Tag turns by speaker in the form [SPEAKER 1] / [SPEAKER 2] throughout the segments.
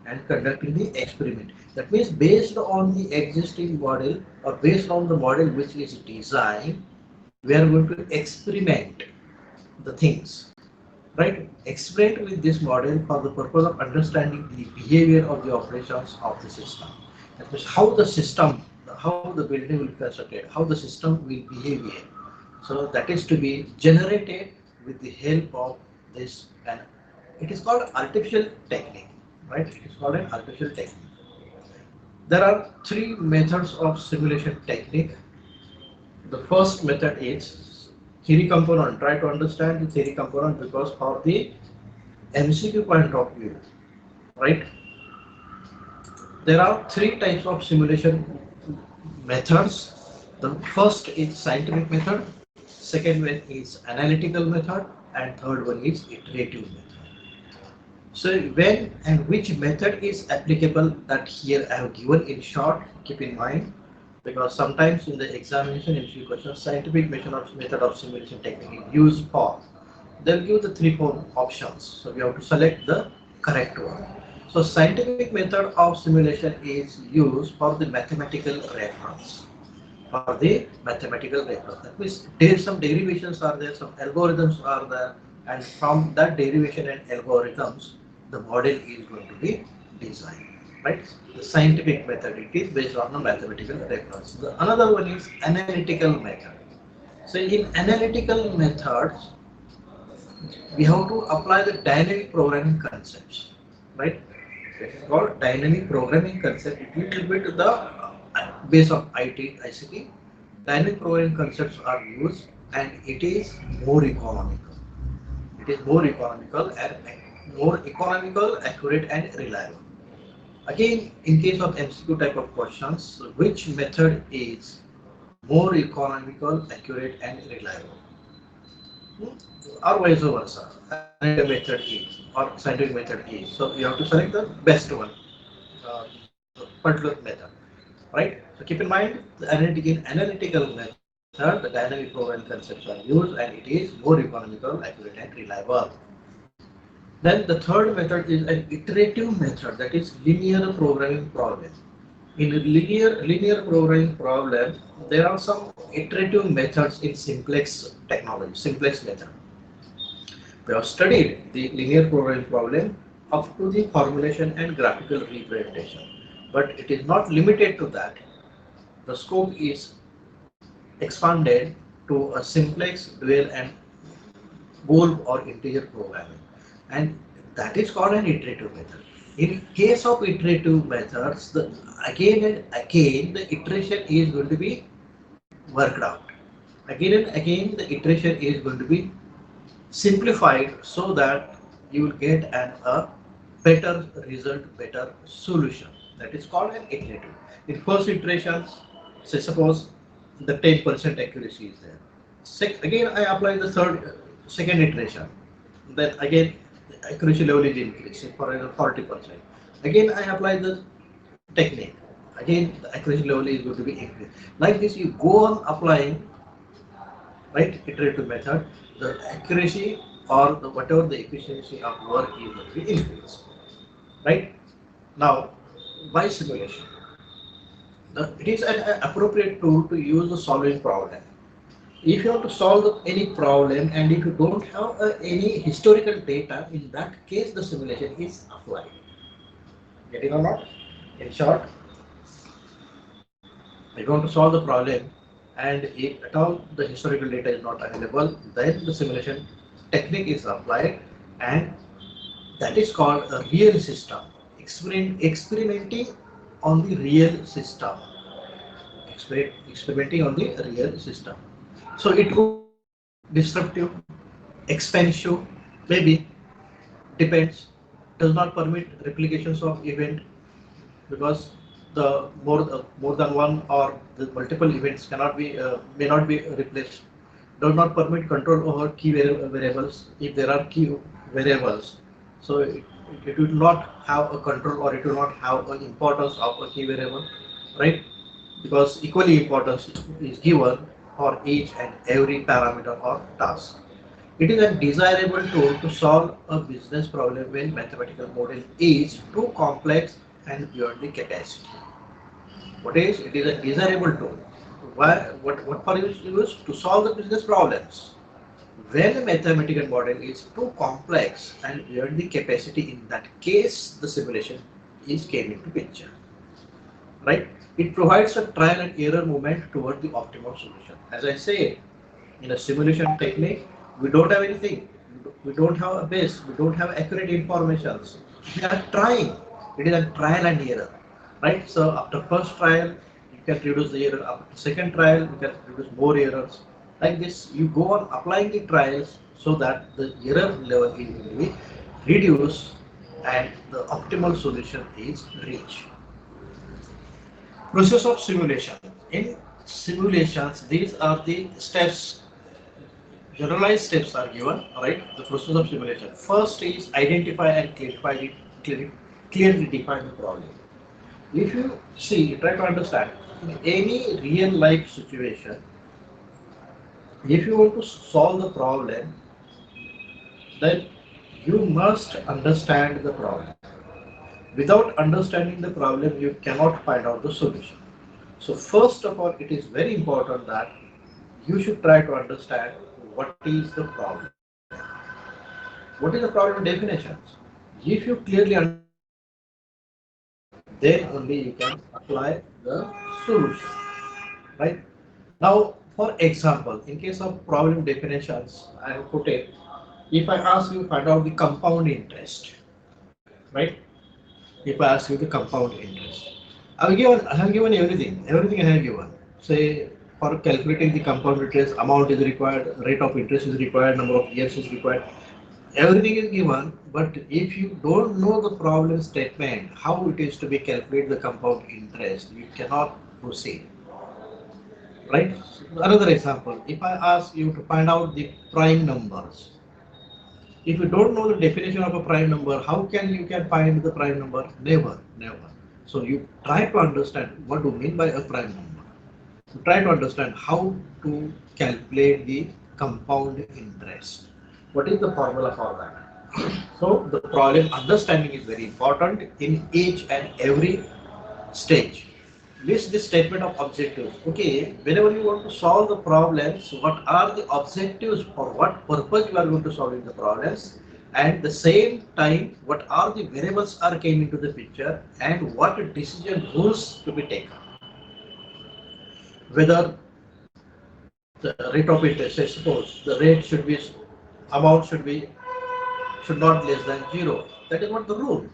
[SPEAKER 1] and conducting the experiment. That means based on the existing model or based on the model which is designed, we are going to experiment the things, right? Experiment with this model for the purpose of understanding the behavior of the operations of the system. That means how the system, how the building will be constructed, how the system will behave here. So that is to be generated with the help of this, and it is called artificial technique, right? It is called an artificial technique. There are three methods of simulation technique. The first method is theory component. Try to understand the theory component because for the MCQ point of view, right? There are three types of simulation methods. The first is scientific method, second one is analytical method, and third one is iterative method. So when and which method is applicable, that here I have given in short, keep in mind, because sometimes in the examination MCQ questions, scientific method of simulation technique is used for. They'll give the three four options. So we have to select the correct one. So scientific method of simulation is used for the mathematical reference. For the mathematical reference. That means there some derivations are there, some algorithms are there, and from that derivation and algorithms, the model is going to be designed. Right? The scientific method it is based on a mathematical reference. The another one is analytical method. So in analytical methods, we have to apply the dynamic programming concepts, right? It is called dynamic programming concept. It will bit the base of ICT. Dynamic programming concepts are used, and it is more economical. It is more economical, accurate, and reliable. Again, in case of MCQ type of questions, which method is more economical, accurate, and reliable? Or vice versa. Analytical method is or scientific method is. So you have to select the best one, the particular method, right? So keep in mind the analytical method, the dynamic programming concepts are used, and it is more economical, accurate, and reliable. Then the third method is an iterative method, that is linear programming problem. In linear programming problem, there are some iterative methods in simplex technology, simplex method. We have studied the linear programming problem up to the formulation and graphical representation, but it is not limited to that. The scope is expanded to a simplex, dual, and bool or integer programming, and that is called an iterative method. In case of iterative methods, again and again the iteration is going to be worked out. Again and again the iteration is going to be simplified so that you will get a better result, better solution. That is called an iterative. In first iteration, say suppose the 10% accuracy is there. Again I apply the second iteration. Then again the accuracy level is increased, for example 40%. Again I apply the technique. Again the accuracy level is going to be increased. Like this you go on applying, right, iterative method, the accuracy or whatever the efficiency of work is going to be increased. Right? Now, by simulation, it is an appropriate tool to use the solving problem. If you have to solve any problem and if you don't have any historical data, in that case the simulation is applied. Getting or not? In short, if you want to solve the problem and if at all the historical data is not available, then the simulation technique is applied, and that is called a real system. Experimenting on the real system. Experimenting on the real system. So it could be disruptive, expensive, maybe, depends, does not permit replications of event because the more than one or the multiple events cannot be may not be replaced. Does not permit control over key variables if there are key variables. So it will not have a control or it will not have an importance of a key variable, right? Because equally importance is given for each and every parameter or task. It is a desirable tool to solve a business problem when mathematical model is too complex and beyond the capacity. What is? It is a desirable tool. Why? What for is used to solve the business problems. When a mathematical model is too complex and beyond the capacity, in that case, the simulation is came into picture. Right? It provides a trial and error moment toward the optimal solution. As I say, in a simulation technique, we don't have anything. We don't have a base. We don't have accurate information. We are trying. It is a trial and error, right? So after first trial, you can reduce the error. After second trial, you can reduce more errors. Like this, you go on applying the trials so that the error level will be reduced and the optimal solution is reached. Process of simulation. In simulations, these are the steps, generalized steps are given, right? The process of simulation. First is identify and clearly define the problem. If you see, try to understand, in any real life situation, if you want to solve the problem, then you must understand the problem. Without understanding the problem, you cannot find out the solution. So first of all, it is very important that you should try to understand what is the problem. What is the problem definitions? If you clearly understand the problem, then only you can apply the solution, right? Now, for example, in case of problem definitions, I have put it, if I ask you to find out the compound interest, right? If I ask you the compound interest, I have given everything I have given. Say, for calculating the compound interest, amount is required, rate of interest is required, number of years is required. Everything is given, but if you don't know the problem statement, how it is to be calculated the compound interest, you cannot proceed. Right? Another example, if I ask you to find out the prime numbers, if you don't know the definition of a prime number, how can you can find the prime number? Never. So you try to understand what do you mean by a prime number. You try to understand how to calculate the compound interest. What is the formula for that? So the problem understanding is very important in each and every stage. List the statement of objectives. Okay, whenever you want to solve the problems, what are the objectives, for what purpose you are going to solve the problems, and the same time, what are the variables are came into the picture, and what decision rules to be taken. Whether the rate of interest, say suppose the rate should be, amount should not less than zero. That is what the rule.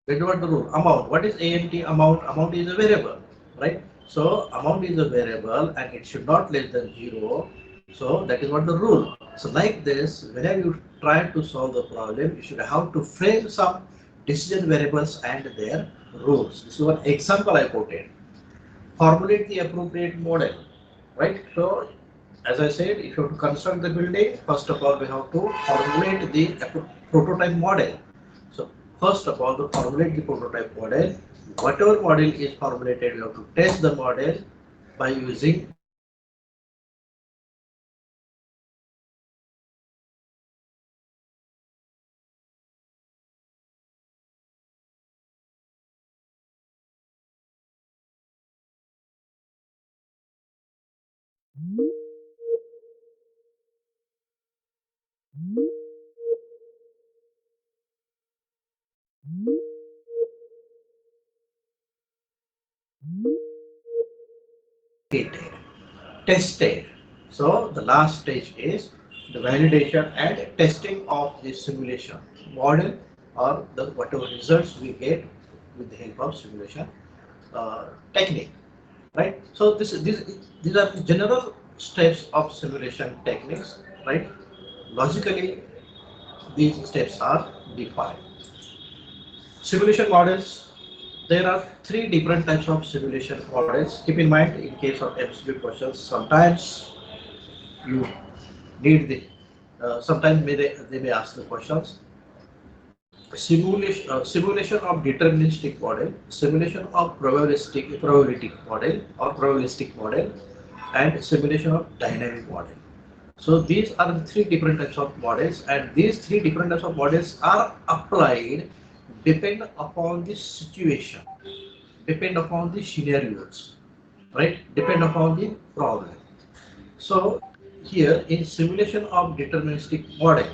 [SPEAKER 1] That is what the rule. Amount. What is AMT? Amount. Amount is a variable, right? So amount is a variable and it should not less than zero. So that is what the rule. So like this, whenever you try to solve the problem, you should have to frame some decision variables and their rules. This is one example I quoted. Formulate the appropriate model, right? So as I said, if you have to construct the building, first of all we have to formulate the prototype model. So first of all, to formulate the prototype model, whatever model is formulated, you have to test the model by using tested. Tested. So the last stage is the validation and testing of the simulation model or the whatever results we get with the help of simulation technique, right? So these are the general steps of simulation techniques, right? Logically, these steps are defined. Simulation models. There are three different types of simulation models. Keep in mind, in case of MCQ questions, sometimes you need the, sometimes they may ask the questions. Simulation of deterministic model, simulation of probability model or probabilistic model, and simulation of dynamic model. So these are the three different types of models, and these three different types of models are applied depend upon the situation, depend upon the scenarios, right? Depend upon the problem. So here in simulation of deterministic model,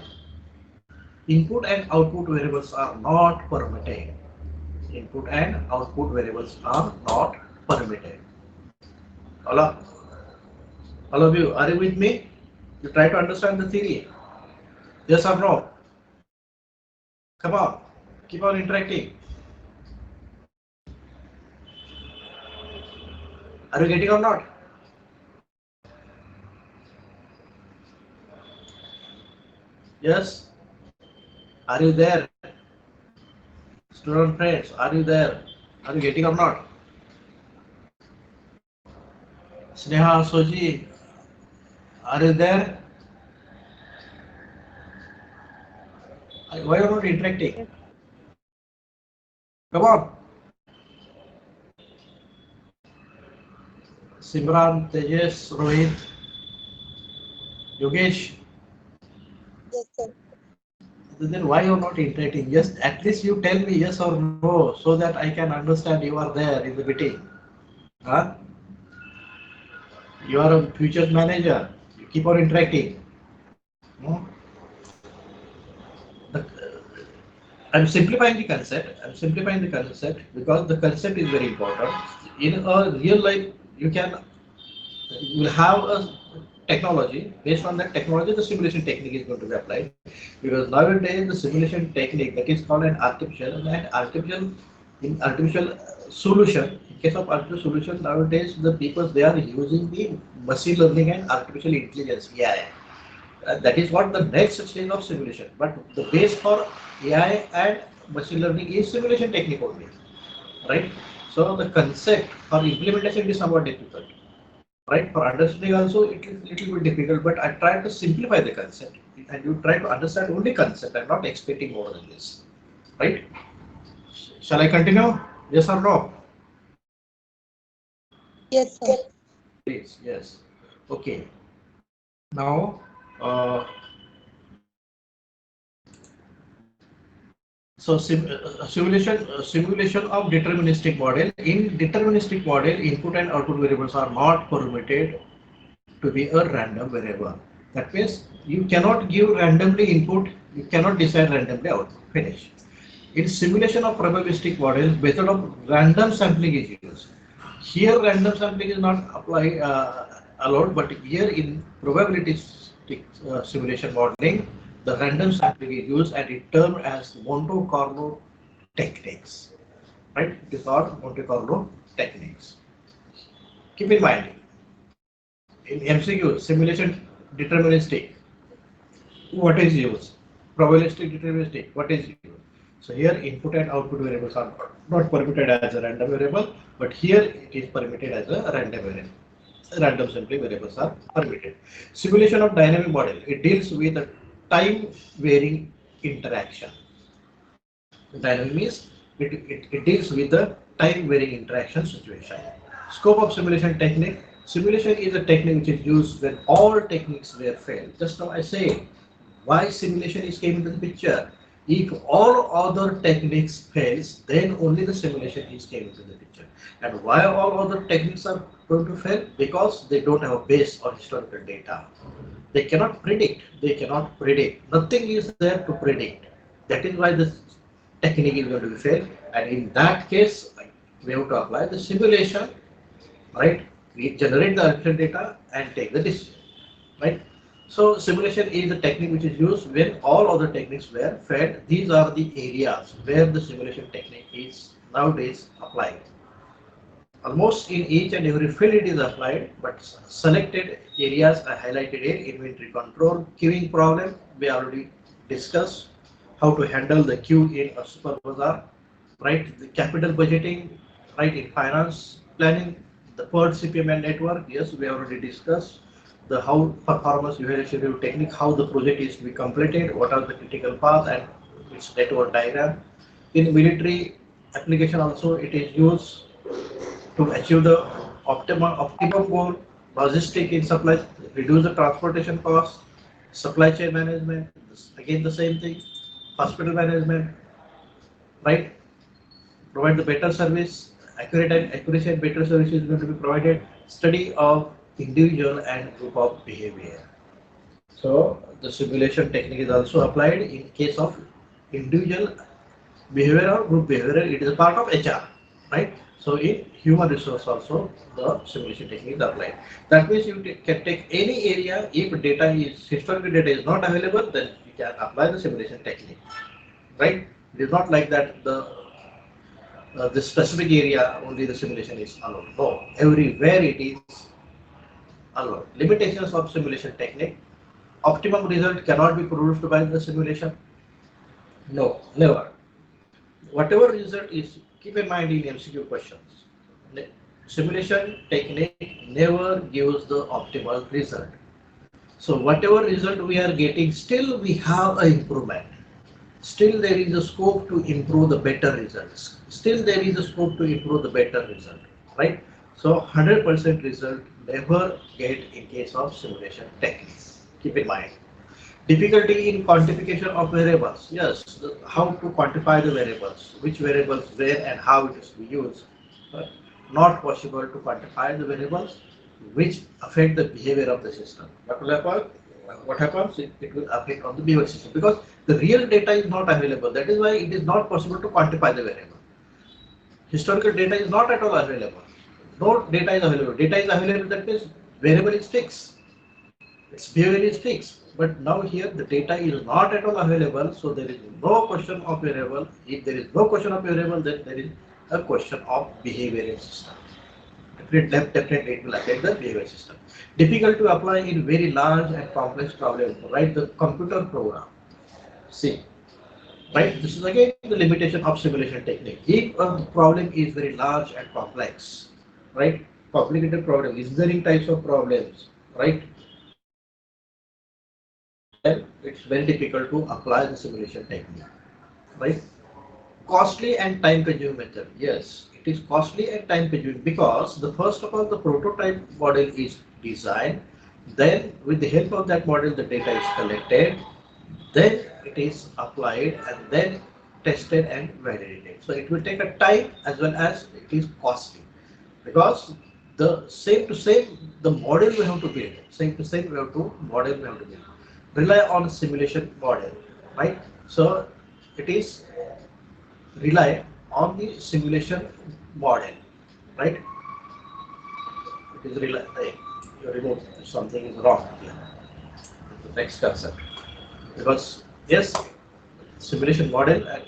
[SPEAKER 1] input and output variables are not permitted. Input and output variables are not permitted. All of, all of you, are you with me? You try to understand the theory. Yes or no? Come on, keep on interacting. Are you getting or not? Yes? Are you there? Student friends, are you there? Are you getting or not? Sneha, Soji, are you there? Why are you not interacting? Come on. Simran, Tejas, Rohit, Yogesh.
[SPEAKER 2] Yes, sir.
[SPEAKER 1] Then why you are not interacting? Just at least you tell me yes or no so that I can understand you are there in the meeting. Huh? You are a future manager. You keep on interacting. No? The, I'm simplifying the concept. I'm simplifying the concept because the concept is very important. In a real life, you will have a technology. Based on that technology, the simulation technique is going to be applied. Because nowadays, the simulation technique that is called in artificial solution. In case of artificial solution, nowadays the people they are using the machine learning and artificial intelligence (AI). That is what the next stage of simulation. But the base for AI and machine learning is simulation technique only, right? So the concept for implementation is somewhat difficult, right? For understanding also it is little bit difficult, but I try to simplify the concept and you try to understand only concept. I'm not expecting more than this, right? Shall I continue? Yes or no?
[SPEAKER 2] Yes, sir.
[SPEAKER 1] Please, yes. Okay. Now, uh, so simulation of deterministic model. In deterministic model, input and output variables are not permitted to be a random variable. That means you cannot give randomly input, you cannot decide randomly output. Finish. In simulation of probabilistic models, method of random sampling is used. Here, random sampling is not allowed, but here in probabilistic simulation modeling, the random sampling is used and it termed as Monte Carlo techniques. Right? It is called Monte Carlo techniques. Keep in mind, in MCQ, simulation deterministic, what is used? Probabilistic deterministic, what is used? So here input and output variables are not permitted as a random variable, but here it is permitted as a random variable. Random sampling variables are permitted. Simulation of dynamic model, it deals with a time varying interaction. Dynamic means it deals with the time varying interaction situation. Scope of simulation technique. Simulation is a technique which is used when all techniques were failed. Just now I say why simulation is came into the picture. If all other techniques fails, then only the simulation is came into the picture. And why all other techniques are going to fail? Because they don't have a base or historical data. They cannot predict. They cannot predict. Nothing is there to predict. That is why this technique is going to be failed. And in that case, we have to apply the simulation, right? We generate the actual data and take the decision, right? So simulation is the technique which is used when all other techniques were failed. These are the areas where the simulation technique is nowadays applied. Almost in each and every field it is applied, but selected areas are highlighted here. Inventory control, queuing problem, we already discussed how to handle the queue in a super bazaar, right? The capital budgeting, right? In finance planning, the PERT CPM and network, yes, we already discussed the how performance evaluation review technique, how the project is to be completed, what are the critical path and its network diagram. In military application also it is used to achieve the optimum goal, Logistic in supply, reduce the transportation cost, supply chain management, again the same thing, hospital management, right? Provide the better service, accuracy and better service is going to be provided. Study of individual and group of behavior. So the simulation technique is also applied in case of individual behavior or group behavior. It is a part of HR, right? So in human resource also the simulation technique is applied. That means you can take any area. If data is historical data is not available, then you can apply the simulation technique, right? It is not like that this specific area only the simulation is allowed. No, everywhere it is allowed. Limitations of simulation technique. Optimum result cannot be produced by the simulation. No, never. Whatever result is, keep in mind in MCQ questions. Simulation technique never gives the optimal result. So whatever result we are getting, still we have an improvement. Still there is a scope to improve the better results. Still there is a scope to improve the better result, right? So 100% result never get in case of simulation techniques. Keep in mind. Difficulty in quantification of variables. Yes, how to quantify the variables, which variables where and how it is to be used. But not possible to quantify the variables which affect the behavior of the system. What will happen? What happens? It will affect on the behavior system because the real data is not available. That is why it is not possible to quantify the variable. Historical data is not at all available. No data is available. Data is available, that means variable is fixed. Its behavior is fixed. But now here the data is not at all available, so there is no question of variable. If there is no question of variable, then there is a question of behavior in system. Definitely it will affect the behavior system. Difficult to apply in very large and complex problems. Write the computer program. See, right? This is again the limitation of simulation technique. If a problem is very large and complex, right? Complicated problem, engineering types of problems, right? Then it's very difficult to apply the simulation technique, right? Costly and time consuming method. Yes, it is costly and time consuming because the first of all the prototype model is designed, then with the help of that model the data is collected, then it is applied and then tested and validated. So it will take a time as well as it is costly because the same to same the model we have to build, same to same we have to model we have to build, rely on simulation model, right? So it is rely on the simulation model, right? It is rely. Hey, you remove something is wrong here. The text concept because yes, simulation model and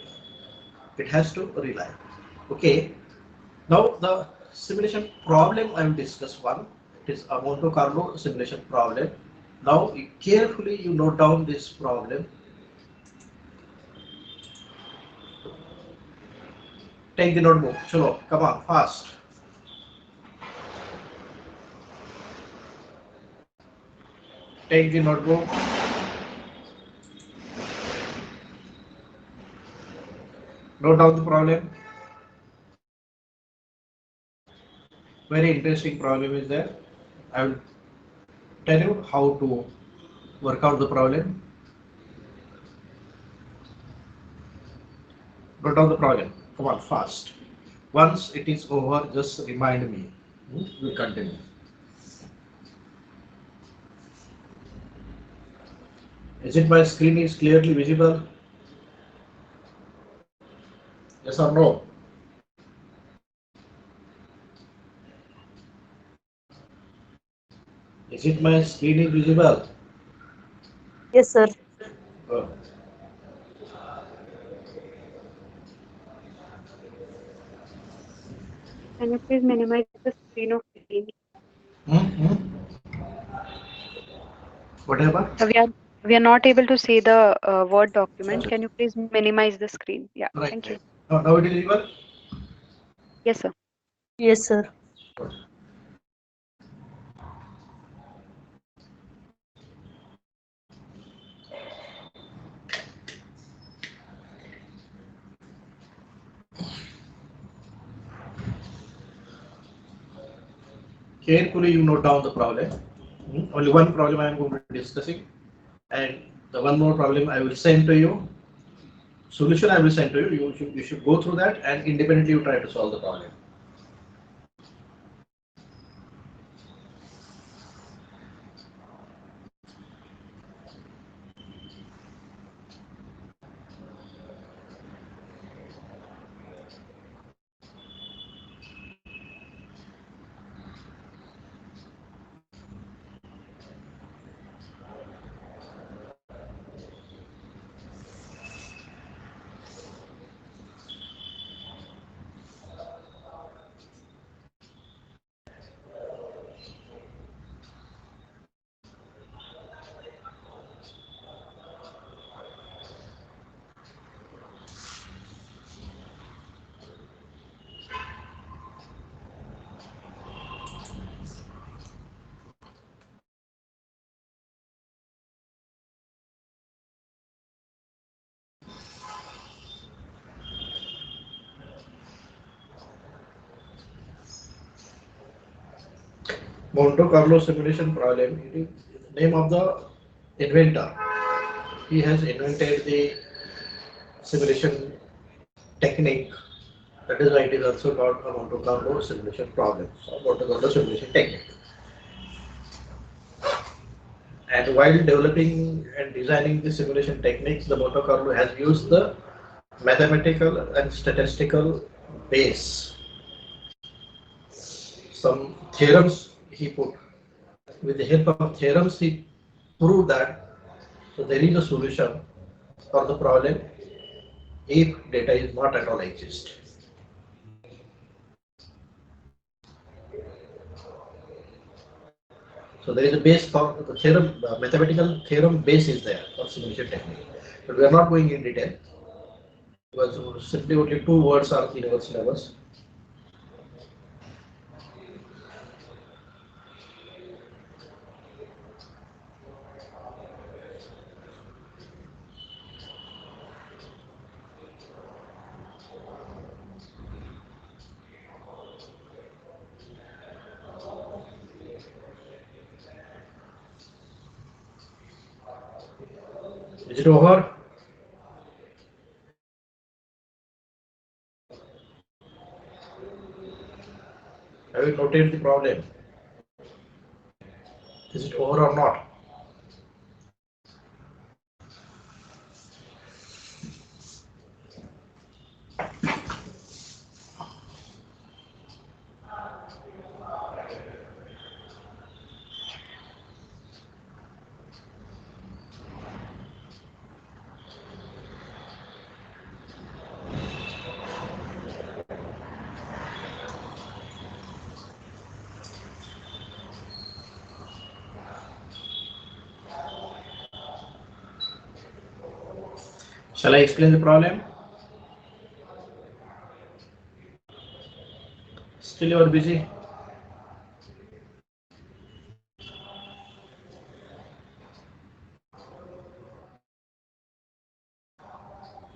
[SPEAKER 1] it has to rely. Okay. Now the simulation problem I will discuss one. It is a Monte Carlo simulation problem. Now carefully you note down this problem. Take the notebook. Chalo, come on, fast. Take the notebook. Note down the problem. Very interesting problem is there. I will tell you how to work out the problem. Note down the problem. Come on, fast. Once it is over, just remind me. We'll continue. Is it my screen is clearly visible? Yes or no? Is it my screen is visible?
[SPEAKER 2] Yes, sir.
[SPEAKER 1] Oh.
[SPEAKER 3] Can you please minimize the screen of Teams?
[SPEAKER 1] Hmm? Whatever.
[SPEAKER 3] We are not able to see the Word document. Can you please minimize the screen? Yeah,
[SPEAKER 1] Right,
[SPEAKER 3] thank you.
[SPEAKER 1] right. Now it is visible?
[SPEAKER 3] Yes, sir.
[SPEAKER 2] Yes, sir.
[SPEAKER 1] Carefully you note down the problem. Only one problem I am going to be discussing, and the one more problem I will send to you. Solution I will send to you. You should go through that and independently you try to solve the problem. Monte Carlo simulation problem. It is the name of the inventor. He has invented the simulation technique. That is why it is also called a Monte Carlo simulation problem or Monte Carlo simulation technique. And while developing and designing the simulation techniques, the Monte Carlo has used the mathematical and statistical base. Some theorems he put. With the help of theorems, he proved that so there is a solution for the problem if data is not at all exist. So there is a base for the theorem, the mathematical theorem base is there for simulation technique. But we are not going in detail because simply only two words are in our syllabus. Is it over? Have you noted the problem? Is it over or not? Shall I explain the problem? Still you are busy?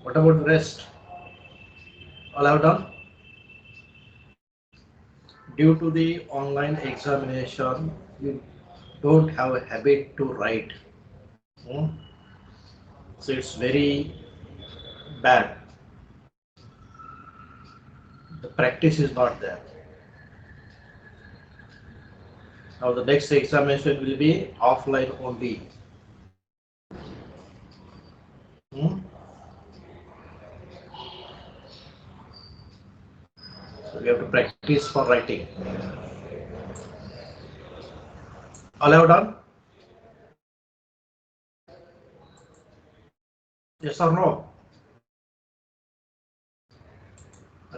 [SPEAKER 1] What about the rest? All have done? Due to the online examination, you don't have a habit to write. So it's very bad. The practice is not there. Now the next examination will be offline only. So we have to practice for writing. All have done? Yes or no?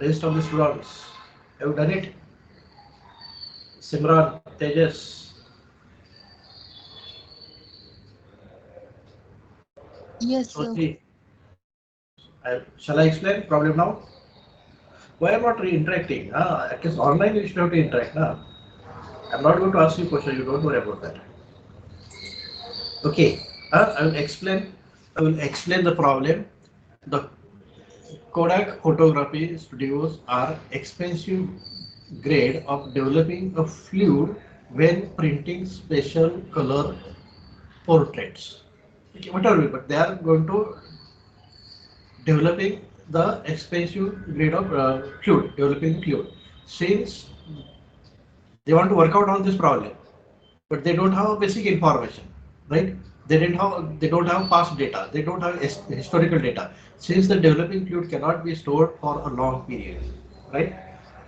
[SPEAKER 1] Rest of the students, have you done it? Simran, Tejas.
[SPEAKER 4] Yes, sir.
[SPEAKER 1] Sochi. Shall I explain problem now? Why am I not interacting? At least online you should have to interact. I'm not going to ask you question. You don't worry about that. Okay. I will explain. I will explain the problem. The Kodak photography studios are expensive grade of developing a fluid when printing special color portraits. Okay, whatever, but they are going to developing the expensive grade of fluid, developing fluid. Since they want to work out on this problem, but they don't have basic information, right? They don't have past data, they don't have historical data. Since the developing fluid cannot be stored for a long period, right?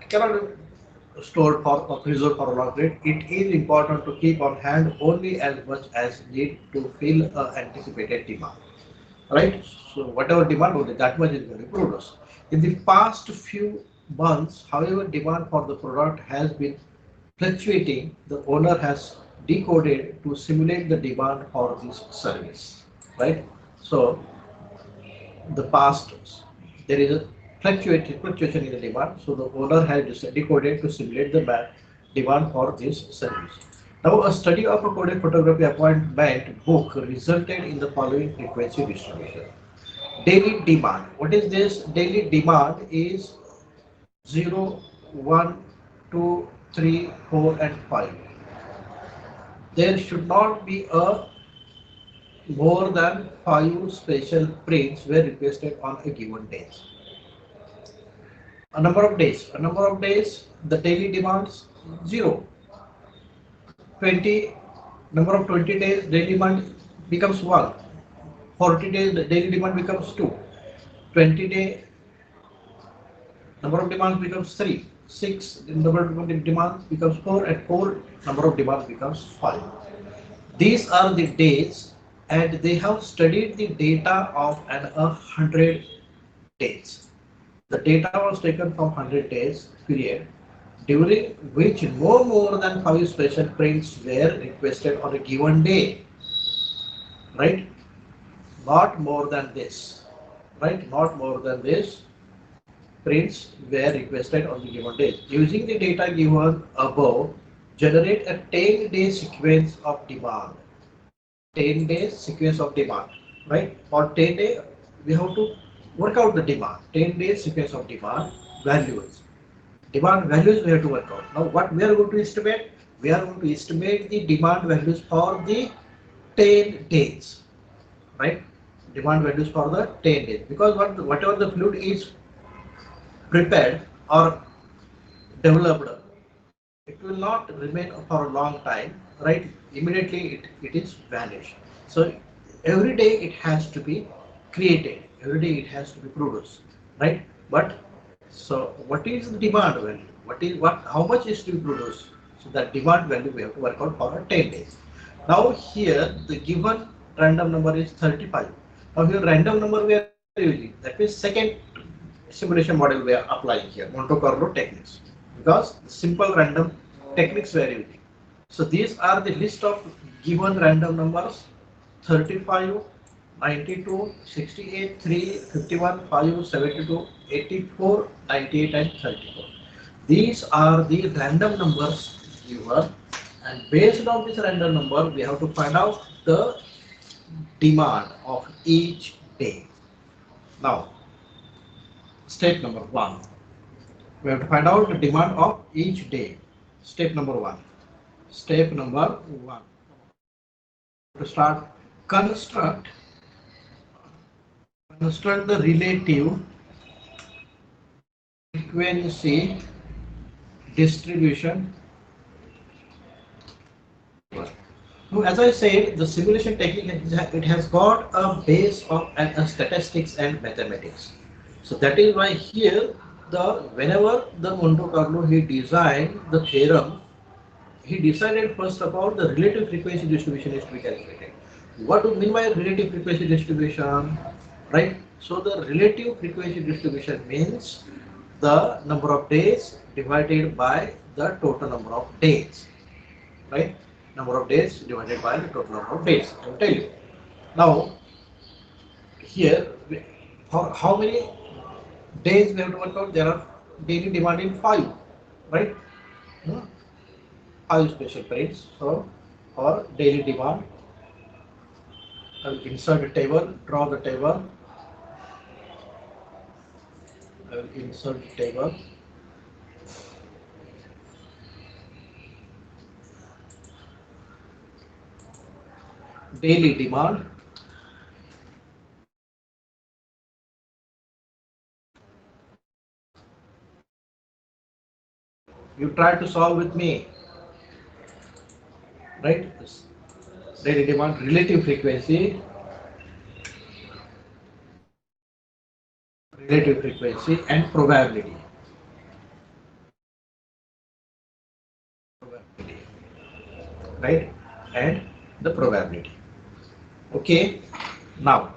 [SPEAKER 1] It cannot be stored for or preserved for a long period. It is important to keep on hand only as much as need to fill anticipated demand, right? So whatever demand only that much is going to be produced. In the past few months, however, demand for the product has been fluctuating. The owner has decoded to simulate the demand for this service, right? So the past there is a fluctuation in the demand. So the owner has decoded to simulate the demand for this service. Now, a study of a coded photography appointment book resulted in the following frequency distribution. Daily demand. What is this? Daily demand is 0, 1, 2, 3, 4, and 5. There should not be a more than 5 special prints were requested on a given day. A number of days, the daily demands 0. 20, number of 20 days, daily demand becomes 1. 40 days, the daily demand becomes 2. 20-day, number of demands becomes 3. 6, the number of demands becomes 4, and 4, number of demands becomes 5. These are the days, and they have studied the data of an 100 days. The data was taken from 100 days period, during which no more than 5 special prints were requested on a given day, right? Not more than this, right? Not more than this prints were requested on the given day. Using the data given above, generate a 10-day sequence of demand. 10 days sequence of demand, right? For 10 days, we have to work out the demand. 10 days sequence of demand values. Demand values we have to work out. Now, what we are going to estimate? We are going to estimate the demand values for the 10 days, right? Demand values for the 10 days, because whatever the fluid is prepared or developed, it will not remain for a long time, right? Immediately it is vanished. So every day it has to be created, every day it has to be produced, right? But so what is the demand value? How much is to be produced? So that demand value we have to work out for 10 days. Now here the given random number is 35. Now here random number we are using, that means second simulation model we are applying here, Monte Carlo techniques, because simple random techniques we are using. So these are the list of given random numbers: 35, 92, 68, 3, 51, 5, 72, 84, 98, and 34. These are the random numbers given, and based on this random number, we have to find out the demand of each day. Now, step number 1. We have to find out the demand of each day. Step number 1. Step number 1. To start, construct the relative frequency distribution. Now, as I said, the simulation technique, it has got a base of statistics and mathematics. So that is why here whenever the Monte Carlo he designed the theorem, he decided first of all the relative frequency distribution is to be calculated. What do you mean by relative frequency distribution? Right? So the relative frequency distribution means the number of days divided by the total number of days. Right? Number of days divided by the total number of days. I will tell you. Now, here, for how many days we have to work out? There are daily demand in 5, right? 5 special prints. So, for daily demand, I will insert a table, draw the table. I will insert the table. daily demand you try to solve with me, right? Daily demand, relative frequency and probability. Right? And the probability. Okay, now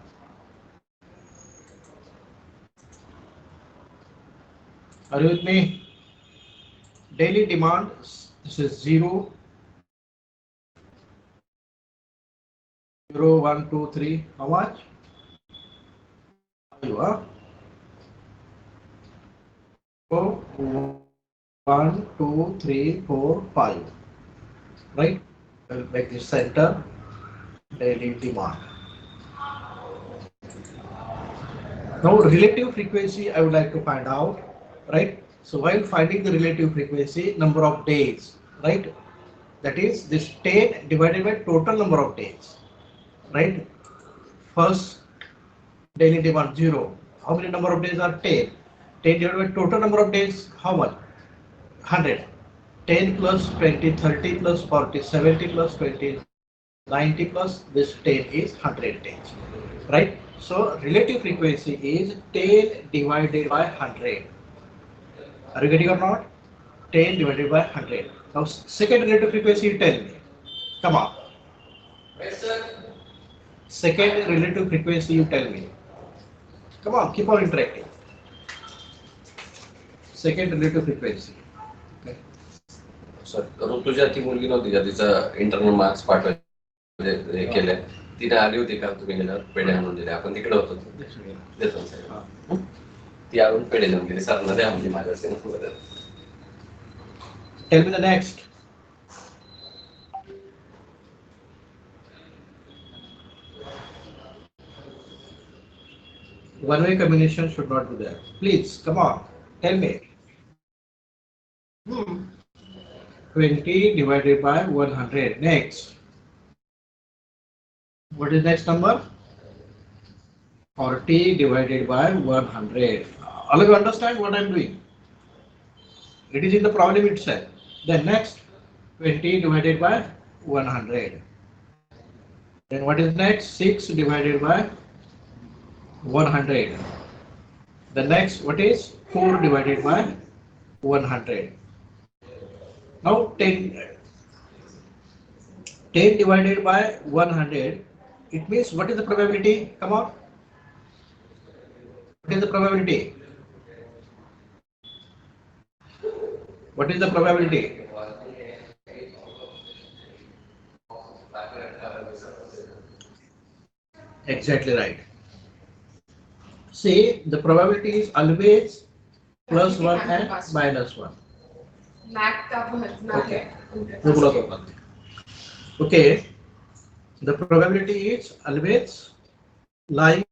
[SPEAKER 1] are you with me? Daily demand, this is 0, 0, 1, 2, 3. How much? You are 1, 2, 3, 4, 5. Right? I'll make this center daily demand. Now relative frequency I would like to find out, right? So while finding the relative frequency, number of days, right? That is this 10 divided by total number of days, right? First daily demand 0. How many number of days are 10? 10 divided by total number of days, how much? 100. 10 plus 20, 30 plus 40, 70 plus 20, 90 plus this 10 is 100 days, right? So relative frequency is 10 divided by 100. Are you getting or not? 10 divided by 100. Now second relative frequency, you tell me. Come on. Yes, sir. Second relative frequency, you tell me. Come on, keep on interacting. Second relative frequency. Okay.
[SPEAKER 4] Sir Rutuja ती मुलगी नव्हती का तिचं internal marks पाठवायचे हे केले तिने आली होती का तुम्ही गेल्यावर पेढे आणून दिले आपण तिकडे होतो देतो साहेब ती आणून पेढे देऊन गेली सरांना द्या म्हणजे माझ्या
[SPEAKER 1] Tell me the next. One-way communication should not be there. Please, come on, tell me. 20 divided by 100. Next. What is next number? 40 divided by 100. All of you understand what I am doing? It is in the problem itself. Then next, 20 divided by 100. Then what is next? 6 divided by 100. The next, what is 4 divided by 100. Now 10 divided by 100, it means what is the probability? Come on. What is the probability? What is the probability? Exactly right. See, the probability is always plus 1 and minus 1. Okay. Okay. The probability is always lying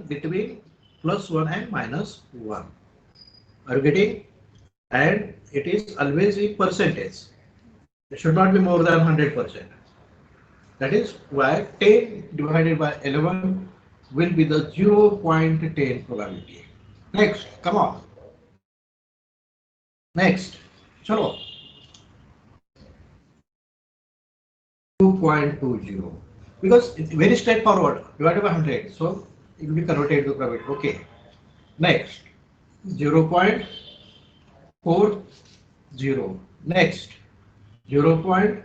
[SPEAKER 1] between plus 1 and minus 1. Are you getting? And it is always in percentage. It should not be more than 100%. That is why 10 divided by 11 will be the 0.10 probability. Next, come on. Next, chalo. 2.20. Because it's very straightforward, divided by 100. So it will be converted to probability. Okay. Next, 0.40. Next, 0.20.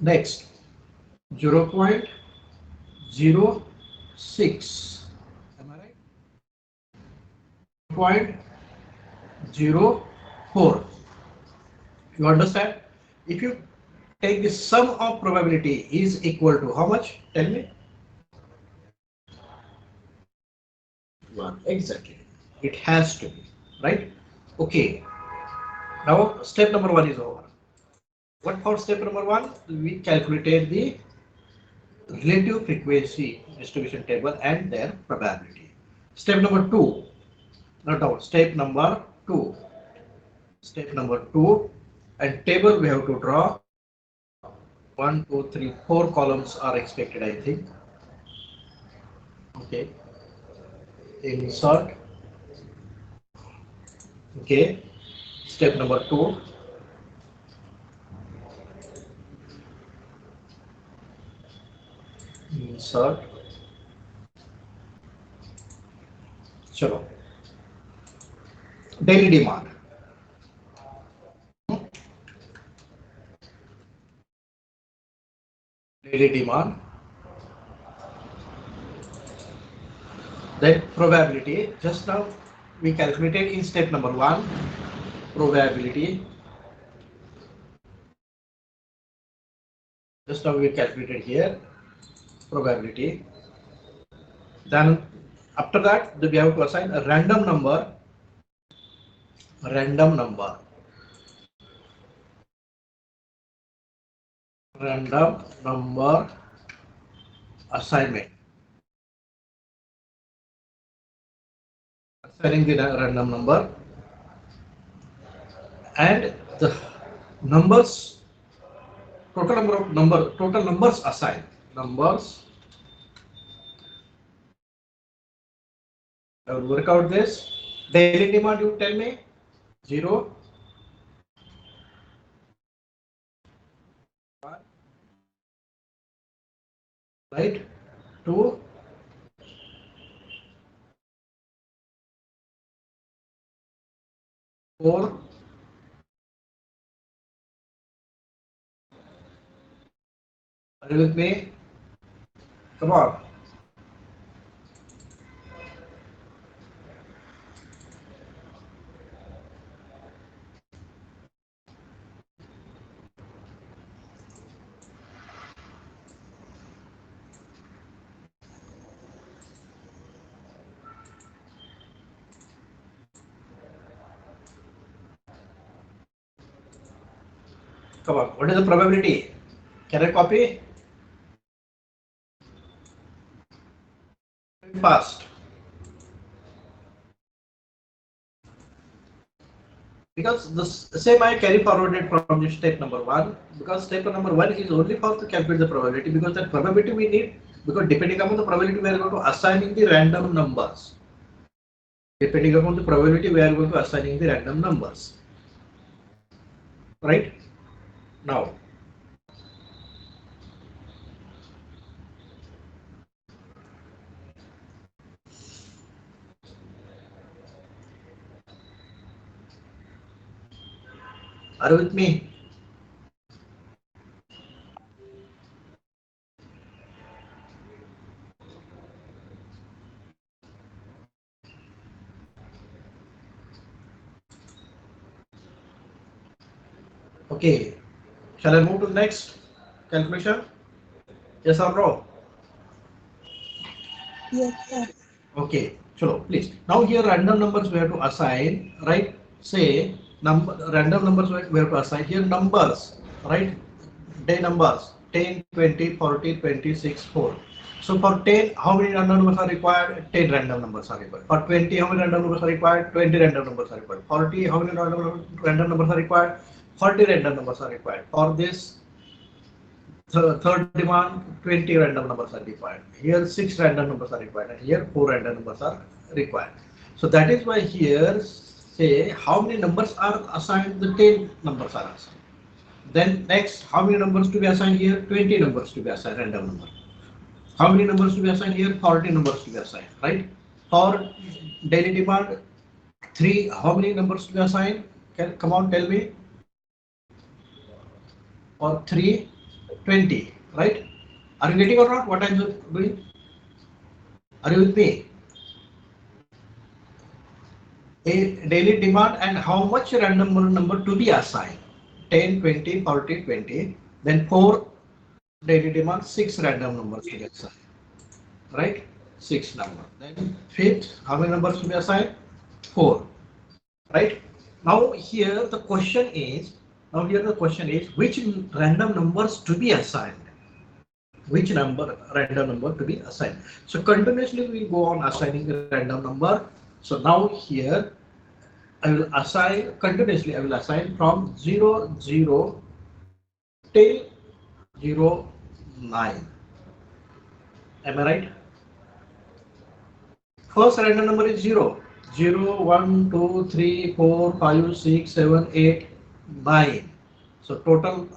[SPEAKER 1] Next, 0.06. Am I right? 0.04. You understand? If you take the sum of probability is equal to how much? Tell me. 1. Exactly. It has to be, right? Okay. Now step number 1 is over. What for step number 1? We calculated the relative frequency distribution table and their probability. Step number 2. Not out. Step number 2. And table we have to draw 1, 2, 3, 4 columns are expected, I think. Okay. Insert. Okay. Step number 2. Insert. Chalo. Daily demand. Daily demand. Then probability. Just now we calculated in step number 1. Probability. Just now we calculated here. Probability. Then after that we have to assign a random number. Random number. Random number assignment. Assigning the random number and the numbers, total numbers assigned. Numbers. I will work out this. Daily demand, you tell me 0, 1, right? 2, 4, are you with me? Come on. Come on. What is the probability? Can I copy? Fast. Because the same I carry forwarded from the step number 1, because step number 1 is only for to calculate the probability, because that probability we need, because depending upon the probability we are going to assigning the random numbers. Depending upon the probability we are going to assigning the random numbers. Right? Now, are you with me? Okay. Shall I move to the next calculation? Yes or no?
[SPEAKER 2] Yes, sir.
[SPEAKER 1] Okay. Chalo, please. Now here random numbers we have to assign, right? Say random numbers we have to assign here numbers, right? Day numbers 10, 20, 40, 26, 4. So for 10, how many random numbers are required? 10 random numbers are required. For 20, how many random numbers are required? 20 random numbers are required. 40, how many random numbers are required? 40 random numbers are required. For this third demand, 20 random numbers are required. Here 6 random numbers are required, and here 4 random numbers are required. So that is why here say how many numbers are assigned, the 10 numbers are assigned. Then next, how many numbers to be assigned here? 20 numbers to be assigned, random number. How many numbers to be assigned here? 40 numbers to be assigned, right? For daily demand, 3, how many numbers to be assigned? Come on, tell me. Or 3, 20, right? Are you getting or not what I'm doing? Are you with me? A daily demand and how much random number to be assigned? 10, 20, 40, 20. Then 4 daily demand, 6 random numbers to be assigned. Right? 6 number. Then fifth, how many numbers to be assigned? 4. Right? Now here the question is, which random numbers to be assigned? Which random number to be assigned? So continuously we go on assigning the random number. So now here I will assign continuously. I will assign from 0, 0 till 0, 9. Am I right? First random number is 0. 0, 1, 2, 3, 4, 5, 6, 7, 8, 9. So total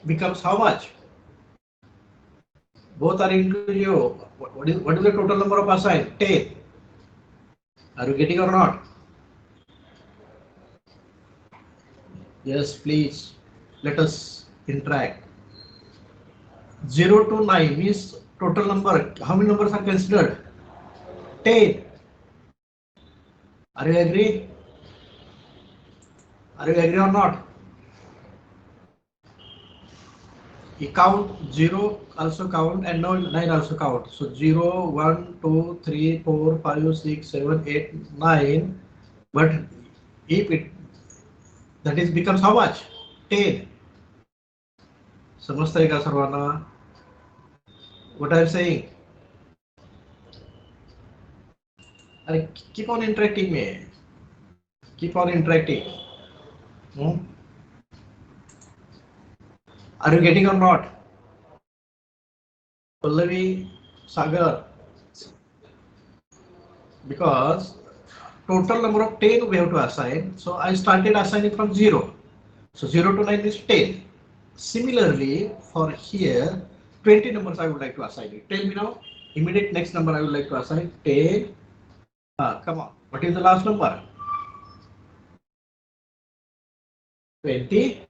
[SPEAKER 1] becomes how much? Both are into 0. What is the total number of assigned? 10. Are you getting or not? Yes, please. Let us interact. 0 to 9 means total number. How many numbers are considered? 10. Are you agree? Are you agree or not? You count 0 also count and now 9 also count. So 0, 1, 2, 3, 4, 5, 6, 7, 8, 9. But if it that is becomes how much? 10. समजतंय का सर्वांना? What I am saying? Keep on interacting me. Keep on interacting. Hmm? Are you getting or not? Pallavi, Sagar, because total number of 10 we have to assign. So I started assigning from 0. So 0 to 9 is 10. Similarly, for here, 20 numbers I would like to assign it. Tell me now, immediate next number I would like to assign 10. Come on, what is the last number? 20.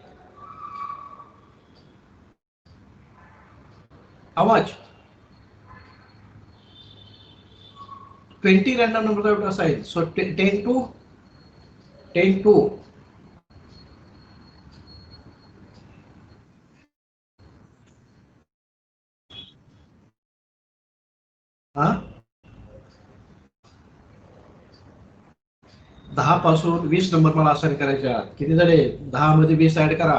[SPEAKER 1] How much? 20 random numbers I have to assign. So 10 to 10 to huh? 10 पासून 20 number मला assign करायचे. किती झाले? 10 मध्ये 20 add करा.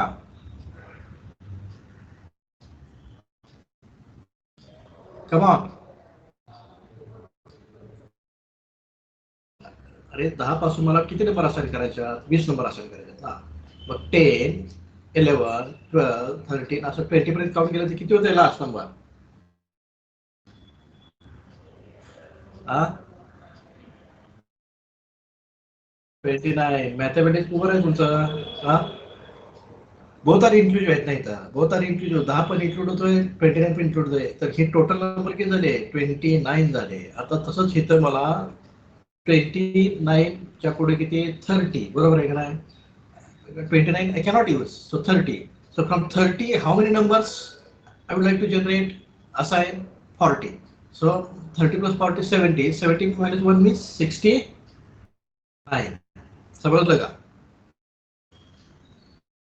[SPEAKER 1] Come on. अरे 10 पासून मला किती नंबर असाइन करायचे? 20 नंबर असाइन करायचे ना. मग 10, 11, 12, 13 असं 20 पर्यंत काउंट केलं तर किती होते लास्ट नंबर? हा? 29. मॅथमॅटिक्स उभं आहे तुमचं. हा? बोथ आर इन्क्लूड आहेत नाही तर. Both are include. 10 पण इन्क्लूड होतोय, 29 पण इन्क्लूड होतोय. तर हे टोटल नंबर किती झाले? 29 झाले. आता तसंच इथं मला 29 च्या पुढे किती? 30. बरोबर आहे का नाही? 29 I cannot use. So 30. So from 30, how many numbers I would like to generate? Assign 40. So 30 plus 40 is 70. 70 minus 1 means 69. समजलं का?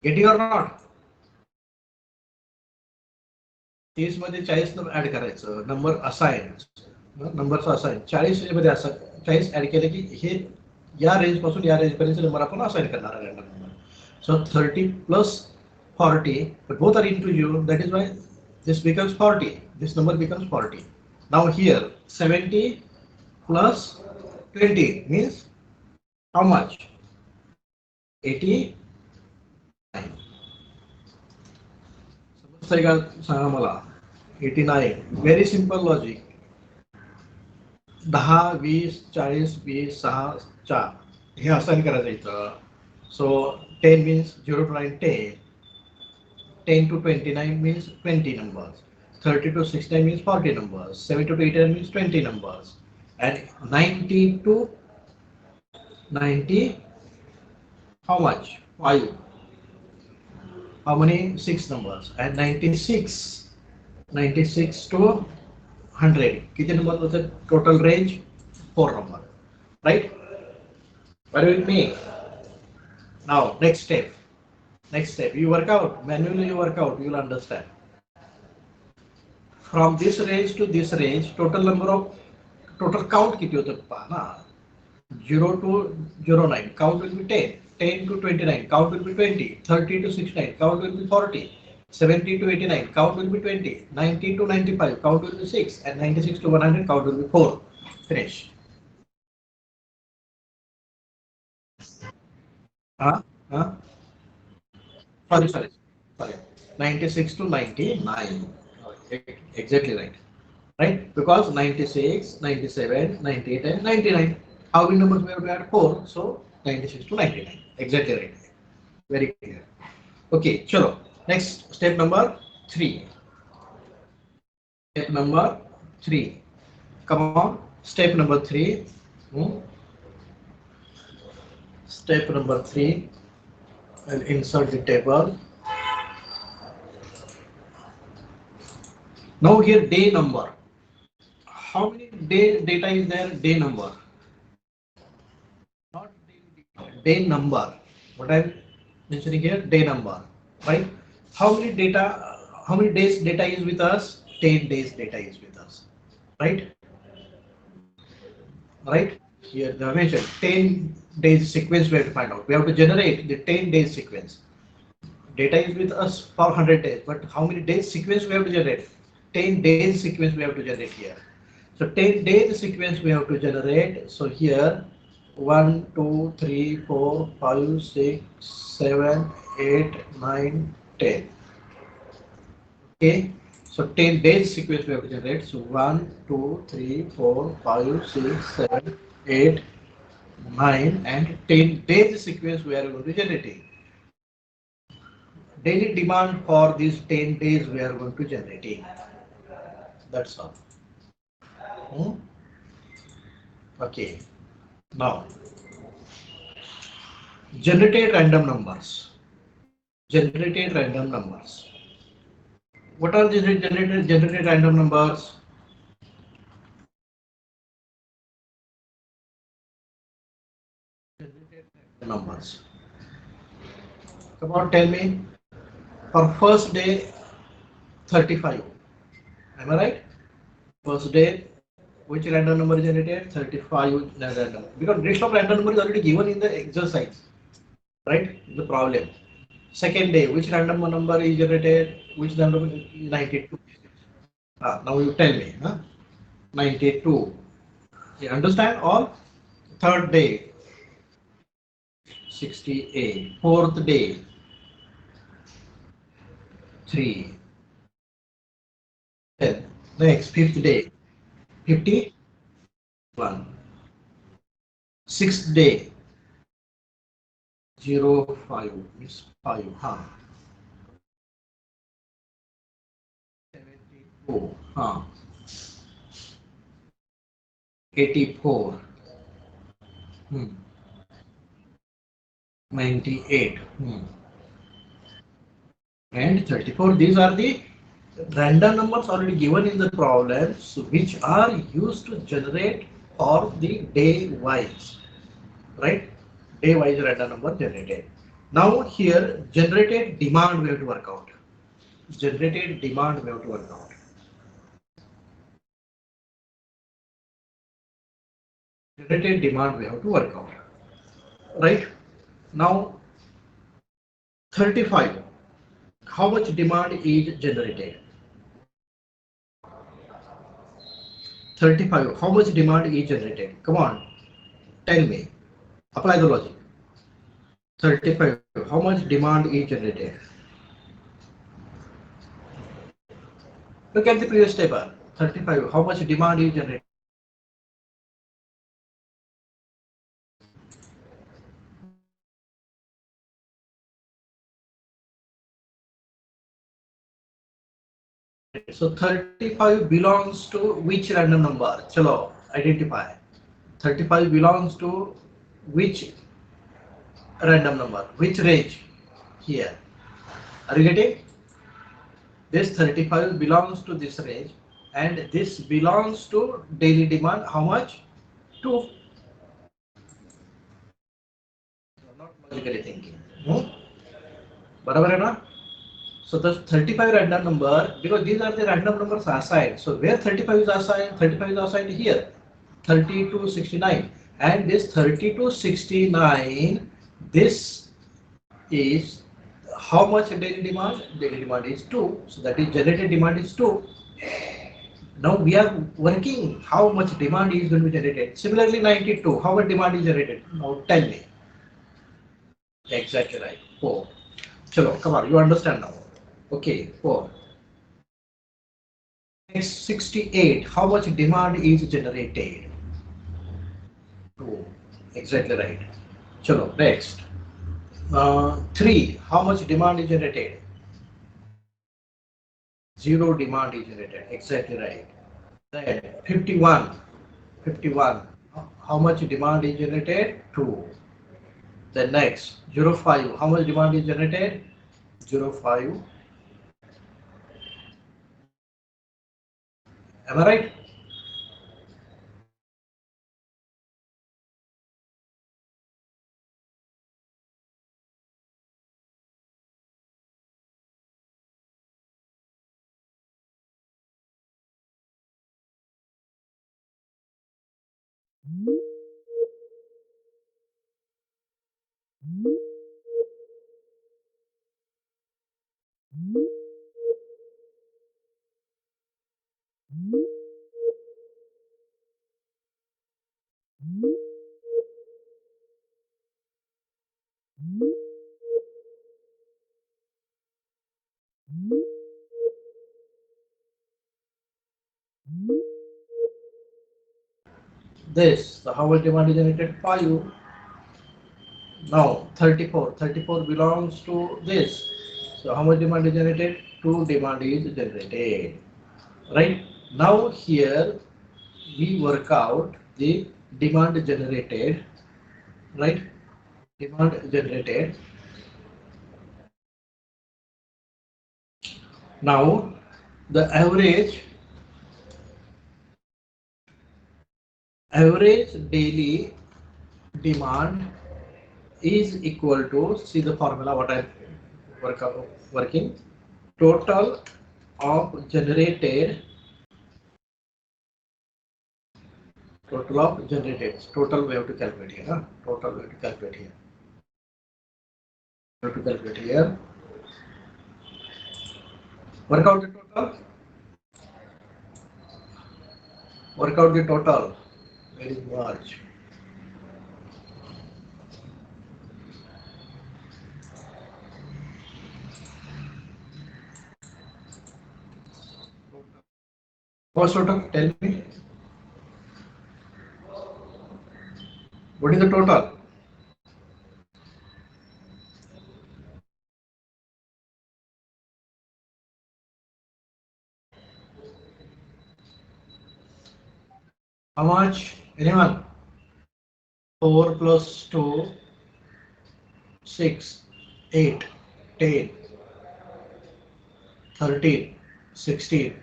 [SPEAKER 1] Getting or not? 30 मध्ये 40 नंबर ऍड करायचं. Number assign. नंबरचा असाइन 40 मध्ये असं 40 ऍड केले की हे या रेंज पासून या रेंज पर्यंत नंबर आपण असाइन करणार आहे random number. So 30 plus 40, but both are into 0. That is why this becomes 40. This number becomes 40. Now here 70 plus 20 means how much? 89. समजतंय का? सांगा मला. 89. Very simple logic. 10, 20, 40, 20, 6, 4 हे असाइन करायचं इथं. So 10 means 0 to 9, 10. 10 to 29 means 20 numbers. 30 to 69 means 40 numbers. 70 to 89 means 20 numbers. And 90 to 90, how much? 5. How many? 6 numbers. And 96 to 100. किती number was the total range? 4 number. Right? What do you mean? Now, next step. Next step. You work out. Manually you work out. You will understand. From this range to this range, total count किती होतं पहा ना. 0 to 09, count will be 10. 10 to 29, count will be 20. 30 to 69, count will be 40. 70 to 89, count will be 20. 90 to 95, count will be 6. And 96 to 100, count will be 4. Finish. Huh? Sorry. 96 to 99. Exactly right. Right? Because 96, 97, 98 and 99. How many numbers we have to add? 4. So 96 to 99. Exactly right. Very clear. Okay, chalo. Next, step number 3. Step number 3. Come on. Step number 3. Step number 3. I'll insert the table. Now here day number. How many day data is there? Day number. Not day number. What I'm mentioning here, day number. Right? How many data? How many days data is with us? 10 days data is with us. Right? Right? Here they have mentioned 10 days sequence we have to find out. We have to generate the 10 days sequence. Data is with us for 100 days, but how many days sequence we have to generate? 10 days sequence we have to generate here. So 10 days sequence we have to generate. So here 1, 2, 3, 4, 5, 6, 7, 8, 9, 10. Okay. So 10 days sequence we have to generate. So 1, 2, 3, 4, 5, 6, 7, 8, 9 and 10 days sequence we are going to generating. Daily demand for these 10 days we are going to generating. That's all. Okay. Now, generated random numbers. Generated random numbers. What are the generated random numbers? Generated random numbers. Come on, tell me. For first day, 35. Am I right? First day, which random number is generated? 35 random. Because list of random number is already given in the exercise, right? The problem. Second day, which random number is generated? Which number is 92? Now you tell me. 92. You understand all? Third day, 68. Fourth day, 3. Then next, fifth day, 51. Sixth day, 05 is 5. 74. 84. 98. And 34. These are the random numbers already given in the problems which are used to generate for the day wise, right? Day wise random number generated. Now here generated demand we have to work out. Generated demand we have to work out. Generated demand we have to work out. Right? Now 35. How much demand is generated? 35. How much demand is generated? Come on, tell me. Apply the logic. 35. How much demand is generated? Look at the previous table. 35. How much demand is generated? So 35 belongs to which random number? Chalo, identify. 35 belongs to which random number? Which range? Here. Are you getting? This 35 belongs to this range and this belongs to daily demand. How much? 2. You're not logically thinking. Barabar hai na? So the 35 random number, because these are the random numbers assigned. So where 35 is assigned? 35 is assigned here. 30 to 69. And this 30 to 69, this is how much daily demand? Daily demand is 2. So that is generated demand is 2. Now we are working how much demand is going to be generated. Similarly 92, how much demand is generated? Now tell me. Exactly right. 4. Chalo, come on, you understand now. Okay, 4. Next 68. How much demand is generated? 2. Exactly right. Chalo, next. 3. How much demand is generated? 0 demand is generated. Exactly right. Then 51. 51. How much demand is generated? 2. Then next 05. How much demand is generated? 05. Am I right? This. So how much demand is generated? 5. Now 34. 34 belongs to this. So how much demand is generated? 2 demand is generated. Right? Now here we work out the demand generated. Right? Demand generated. Now the average daily demand is equal to, see the formula what I working, total of generated, total we have to calculate here, huh? Total we have to calculate here. Work out the total. Very much. What's total? Tell me. What is the total? How much? Anyone? 4 plus 2, 6, 8, 10, 13, 16,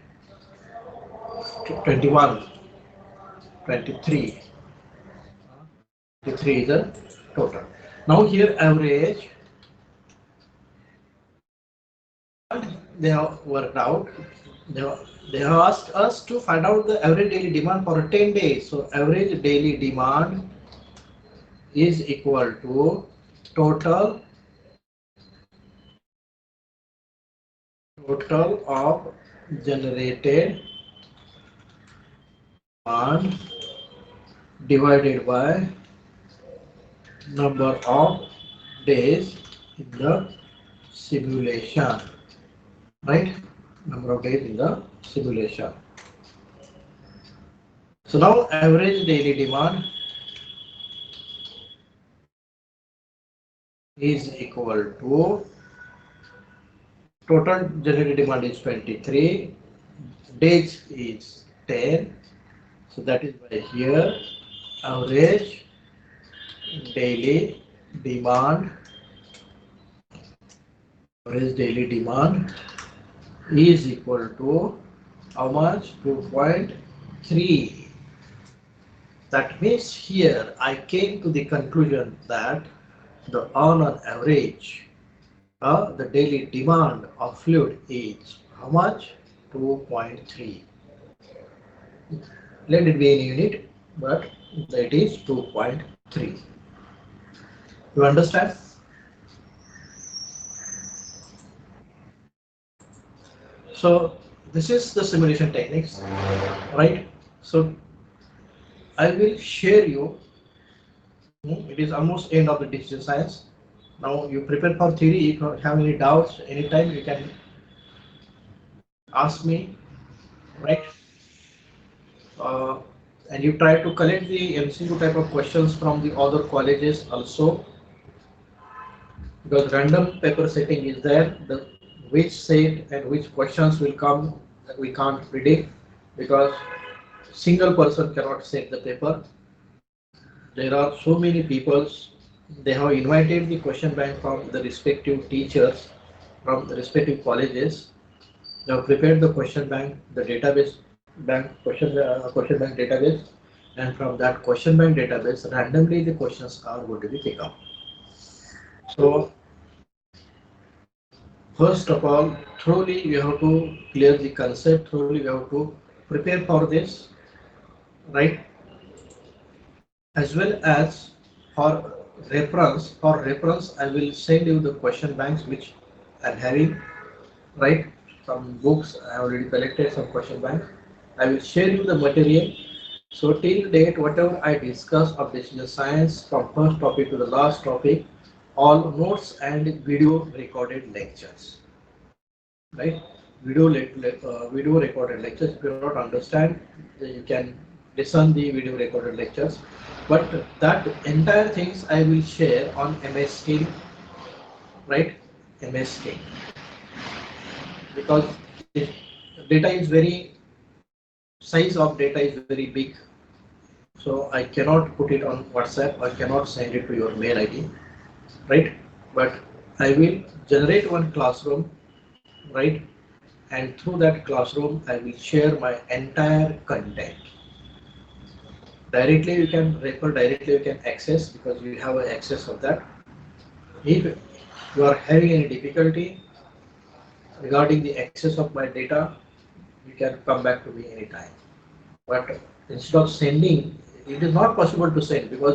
[SPEAKER 1] 21, 23. 23 is the total. Now here average, they have worked out. They have asked us to find out the average daily demand for 10 days. So average daily demand is equal to total of generated demand divided by number of days in the simulation, right? Number of days in the simulation. So now average daily demand is equal to total generated demand is 23, days is 10, so that is why here average daily demand is equal to how much? 2.3. That means here I came to the conclusion that on an average the daily demand of fluid is how much? 2.3. Let it be in unit, but that is 2.3. You understand? So this is the simulation techniques, right? So I will share you. It is almost end of the decision science. Now you prepare for theory. If you have any doubts, anytime you can ask me, right? Uh, and you try to collect the MCQ type of questions from the other colleges also, because random paper setting is there. The which set and which questions will come we can't predict, because single person cannot set the paper. There are so many peoples. They have invited the question bank from the respective teachers from the respective colleges. They have prepared the question bank, the database bank question bank database, and from that question bank database, randomly the questions are going to be picked up. So first of all, thoroughly you have to clear the concept. Thoroughly you have to prepare for this, right? As well as for reference. For reference, I will send you the question banks which I'm having, right? Some books I have already collected, some question banks. I will share you the material. So till date, whatever I discuss of decision science from first topic to the last topic, all notes and video recorded lectures, right? Video recorded lectures. If you do not understand, you can listen the video recorded lectures. But that entire things I will share on MS Skill, right? MS Skill, because the data is very size of data is very big, so I cannot put it on WhatsApp. I cannot send it to your mail ID, right? But I will generate one classroom, right? And through that classroom, I will share my entire content. Directly you can refer, directly you can access, because you have access of that. If you are having any difficulty regarding the access of my data, you can come back to me anytime. But instead of sending, it is not possible to send, because